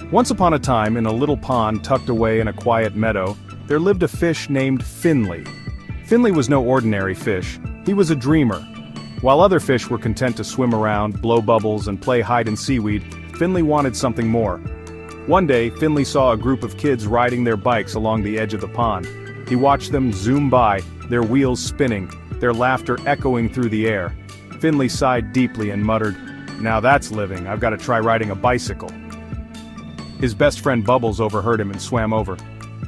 Once upon a time, in a little pond tucked away in a quiet meadow, there lived a fish named Finley. Finley was no ordinary fish, he was a dreamer. While other fish were content to swim around, blow bubbles, and play hide and seaweed, Finley wanted something more. One day, Finley saw a group of kids riding their bikes along the edge of the pond. He watched them zoom by, their wheels spinning, their laughter echoing through the air. Finley sighed deeply and muttered, "Now that's living, I've got to try riding a bicycle." His best friend Bubbles overheard him and swam over.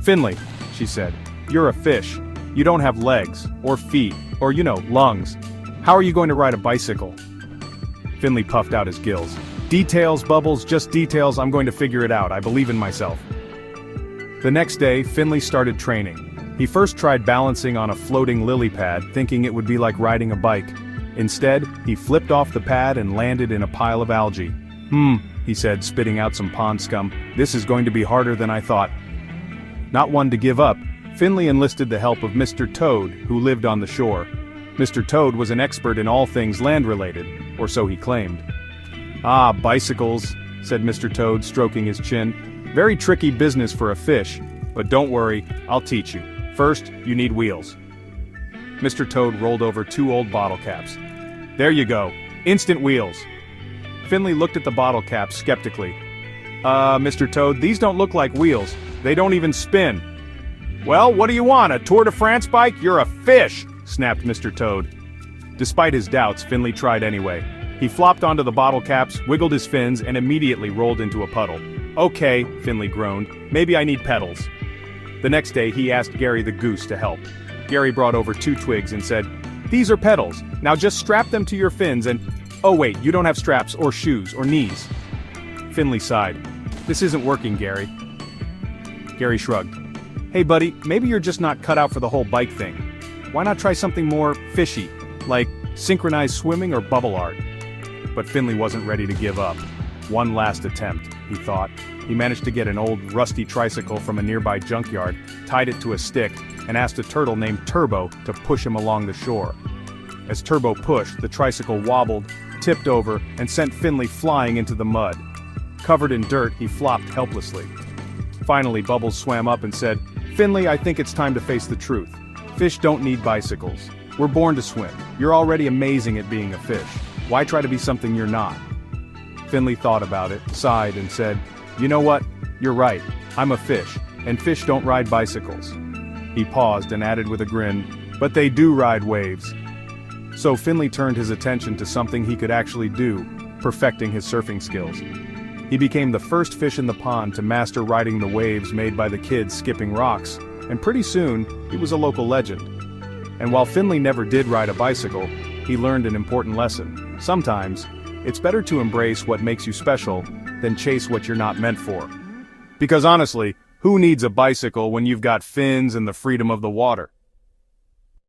"Finley," she said, "you're a fish. You don't have legs, or feet, or lungs. How are you going to ride a bicycle?" Finley puffed out his gills. "Details, Bubbles, just details, I'm going to figure it out, I believe in myself." The next day, Finley started training. He first tried balancing on a floating lily pad, thinking it would be like riding a bike. Instead, he flipped off the pad and landed in a pile of algae. He said, spitting out some pond scum, "This is going to be harder than I thought." Not one to give up, Finley enlisted the help of Mr. Toad, who lived on the shore. Mr. Toad was an expert in all things land-related, or so he claimed. "Ah, bicycles," said Mr. Toad, stroking his chin. "Very tricky business for a fish, but don't worry, I'll teach you. First, you need wheels." Mr. Toad rolled over 2 old bottle caps. "There you go, instant wheels." Finley looked at the bottle caps skeptically. Mr. Toad, these don't look like wheels. They don't even spin." "Well, what do you want, a Tour de France bike? You're a fish!" snapped Mr. Toad. Despite his doubts, Finley tried anyway. He flopped onto the bottle caps, wiggled his fins, and immediately rolled into a puddle. "Okay," Finley groaned, "maybe I need pedals." The next day he asked Gary the goose to help. Gary brought over 2 twigs and said, "These are pedals, now just strap them to your fins and— oh wait, you don't have straps or shoes or knees." Finley sighed. "This isn't working, Gary." Gary shrugged. "Hey buddy, maybe you're just not cut out for the whole bike thing. Why not try something more fishy, like synchronized swimming or bubble art?" But Finley wasn't ready to give up. One last attempt, he thought. He managed to get an old, rusty tricycle from a nearby junkyard, tied it to a stick, and asked a turtle named Turbo to push him along the shore. As Turbo pushed, the tricycle wobbled, tipped over, and sent Finley flying into the mud. Covered in dirt, he flopped helplessly. Finally, Bubbles swam up and said, "Finley, I think it's time to face the truth. Fish don't need bicycles. We're born to swim. You're already amazing at being a fish. Why try to be something you're not?" Finley thought about it, sighed, and said, "You know what? You're right. I'm a fish, and fish don't ride bicycles." He paused and added with a grin, "But they do ride waves." So Finley turned his attention to something he could actually do, perfecting his surfing skills. He became the first fish in the pond to master riding the waves made by the kids skipping rocks, and pretty soon, he was a local legend. And while Finley never did ride a bicycle, he learned an important lesson. Sometimes, it's better to embrace what makes you special than chase what you're not meant for. Because honestly, who needs a bicycle when you've got fins and the freedom of the water?